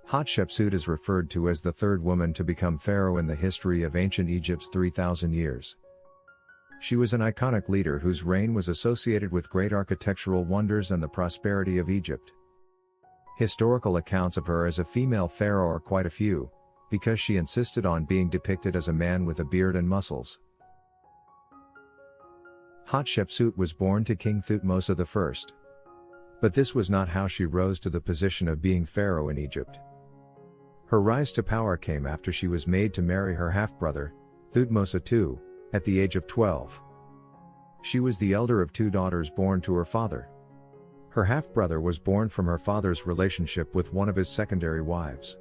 Hatshepsut is referred to as the third woman to become pharaoh in the history of ancient Egypt's 3,000 years. She was an iconic leader whose reign was associated with great architectural wonders and the prosperity of Egypt. Historical accounts of her as a female pharaoh are quite a few, because she insisted on being depicted as a man with a beard and muscles. Hatshepsut was born to King Thutmose I. But this was not how she rose to the position of being pharaoh in Egypt. Her rise to power came after she was made to marry her half-brother, Thutmose II, at the age of 12. She was the elder of two daughters born to her father. Her half-brother was born from her father's relationship with one of his secondary wives.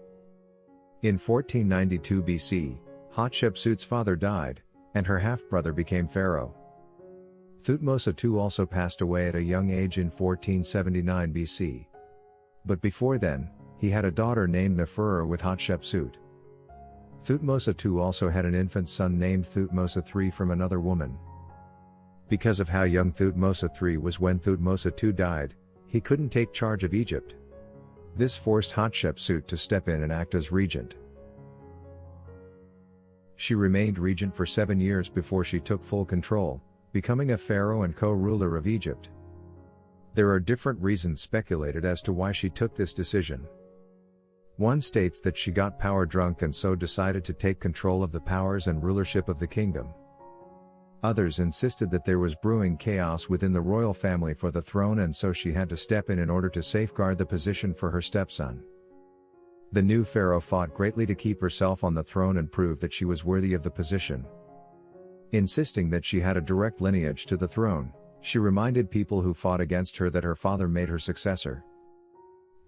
In 1492 BC, Hatshepsut's father died, and her half-brother became pharaoh. Thutmose II also passed away at a young age in 1479 BC. But before then, he had a daughter named Neferu with Hatshepsut. Thutmose II also had an infant son named Thutmose III from another woman. Because of how young Thutmose III was when Thutmose II died, he couldn't take charge of Egypt. This forced Hatshepsut to step in and act as regent. She remained regent for 7 years before she took full control, becoming a pharaoh and co-ruler of Egypt. There are different reasons speculated as to why she took this decision. One states that she got power drunk and so decided to take control of the powers and rulership of the kingdom. Others insisted that there was brewing chaos within the royal family for the throne and so she had to step in order to safeguard the position for her stepson. The new pharaoh fought greatly to keep herself on the throne and prove that she was worthy of the position. Insisting that she had a direct lineage to the throne, she reminded people who fought against her that her father made her successor.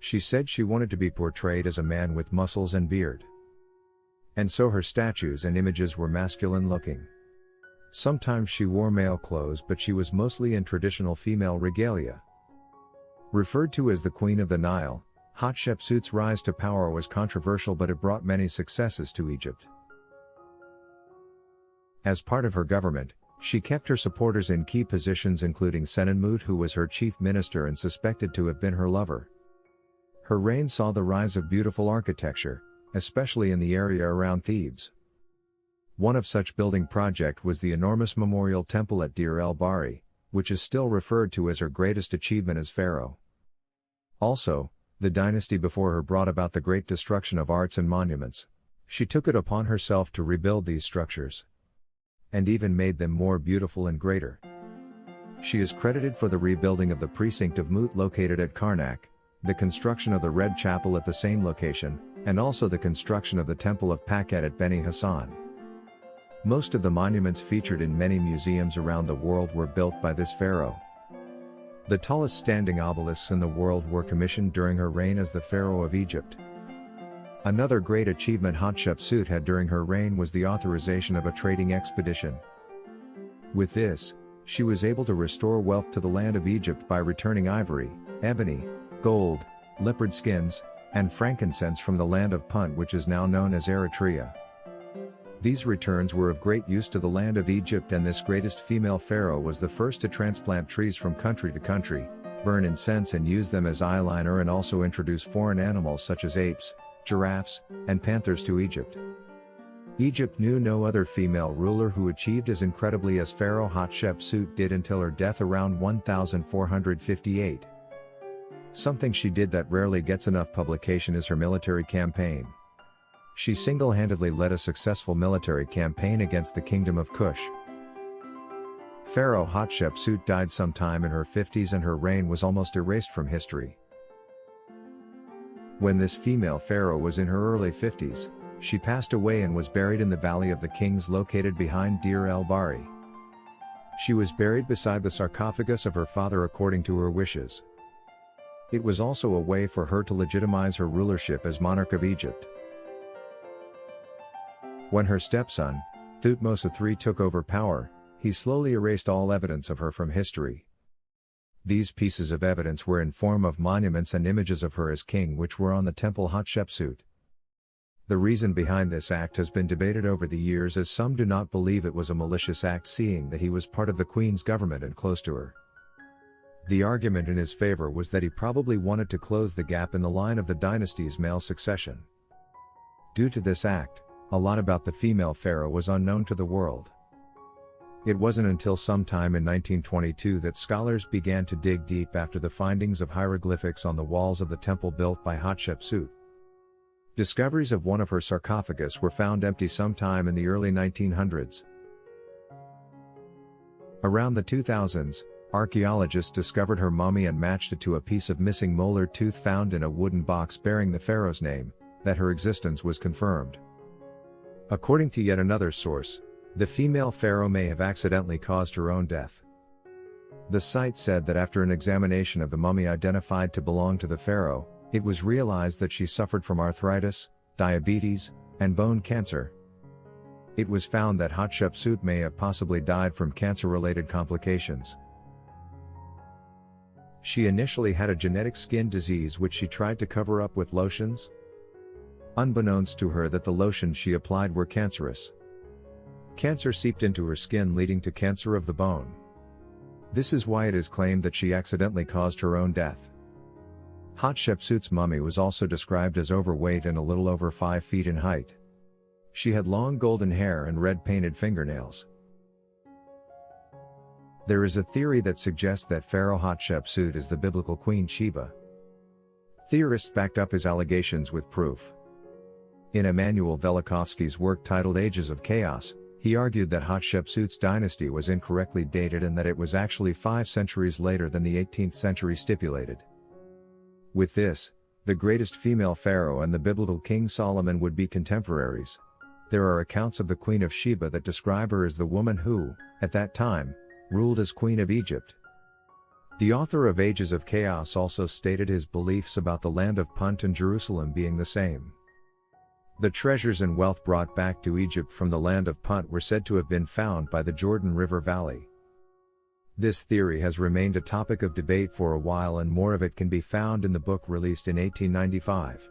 She said she wanted to be portrayed as a man with muscles and beard. And so her statues and images were masculine looking. Sometimes she wore male clothes but she was mostly in traditional female regalia. Referred to as the Queen of the Nile, Hatshepsut's rise to power was controversial but it brought many successes to Egypt. As part of her government, she kept her supporters in key positions including Senenmut who was her chief minister and suspected to have been her lover. Her reign saw the rise of beautiful architecture, especially in the area around Thebes. One of such building project was the enormous memorial temple at Deir el-Bahari, which is still referred to as her greatest achievement as pharaoh. Also, the dynasty before her brought about the great destruction of arts and monuments. She took it upon herself to rebuild these structures, and even made them more beautiful and greater. She is credited for the rebuilding of the precinct of Mut located at Karnak, the construction of the Red Chapel at the same location, and also the construction of the Temple of Pakhet at Beni Hassan. Most of the monuments featured in many museums around the world were built by this pharaoh. The tallest standing obelisks in the world were commissioned during her reign as the Pharaoh of Egypt. Another great achievement Hatshepsut had during her reign was the authorization of a trading expedition. With this, she was able to restore wealth to the land of Egypt by returning ivory, ebony, gold, leopard skins, and frankincense from the land of Punt which is now known as Eritrea. These returns were of great use to the land of Egypt and this greatest female pharaoh was the first to transplant trees from country to country, burn incense and use them as eyeliner and also introduce foreign animals such as apes, giraffes, and panthers to Egypt. Egypt knew no other female ruler who achieved as incredibly as Pharaoh Hatshepsut did until her death around 1458. Something she did that rarely gets enough publication is her military campaign. She single-handedly led a successful military campaign against the Kingdom of Kush. Pharaoh Hatshepsut died sometime in her 50s and her reign was almost erased from history. When this female pharaoh was in her early 50s, she passed away and was buried in the Valley of the Kings located behind Deir el-Bahari. She was buried beside the sarcophagus of her father according to her wishes. It was also a way for her to legitimize her rulership as monarch of Egypt. When her stepson, Thutmose III took over power, he slowly erased all evidence of her from history. These pieces of evidence were in form of monuments and images of her as king which were on the temple Hatshepsut. The reason behind this act has been debated over the years as some do not believe it was a malicious act seeing that he was part of the queen's government and close to her. The argument in his favor was that he probably wanted to close the gap in the line of the dynasty's male succession. Due to this act, a lot about the female pharaoh was unknown to the world. It wasn't until sometime in 1922 that scholars began to dig deep after the findings of hieroglyphics on the walls of the temple built by Hatshepsut. Discoveries of one of her sarcophagus were found empty sometime in the early 1900s. Around the 2000s, archaeologists discovered her mummy and matched it to a piece of missing molar tooth found in a wooden box bearing the pharaoh's name. That her existence was confirmed. According to yet another source, the female pharaoh may have accidentally caused her own death. The site said that after an examination of the mummy identified to belong to the pharaoh, it was realized that she suffered from arthritis, diabetes, and bone cancer. It was found that Hatshepsut may have possibly died from cancer-related complications. She initially had a genetic skin disease which she tried to cover up with lotions. Unbeknownst to her that the lotions she applied were cancerous. Cancer seeped into her skin leading to cancer of the bone. This is why it is claimed that she accidentally caused her own death. Hatshepsut's mummy was also described as overweight and a little over 5 feet in height. She had long golden hair and red painted fingernails. There is a theory that suggests that Pharaoh Hatshepsut is the biblical Queen Sheba. Theorists backed up his allegations with proof. In Emanuel Velikovsky's work titled Ages of Chaos, he argued that Hatshepsut's dynasty was incorrectly dated and that it was actually 5 centuries later than the 18th century stipulated. With this, the greatest female pharaoh and the biblical King Solomon would be contemporaries. There are accounts of the Queen of Sheba that describe her as the woman who, at that time, ruled as Queen of Egypt. The author of Ages of Chaos also stated his beliefs about the land of Punt and Jerusalem being the same. The treasures and wealth brought back to Egypt from the land of Punt were said to have been found by the Jordan River Valley. This theory has remained a topic of debate for a while, and more of it can be found in the book released in 1895.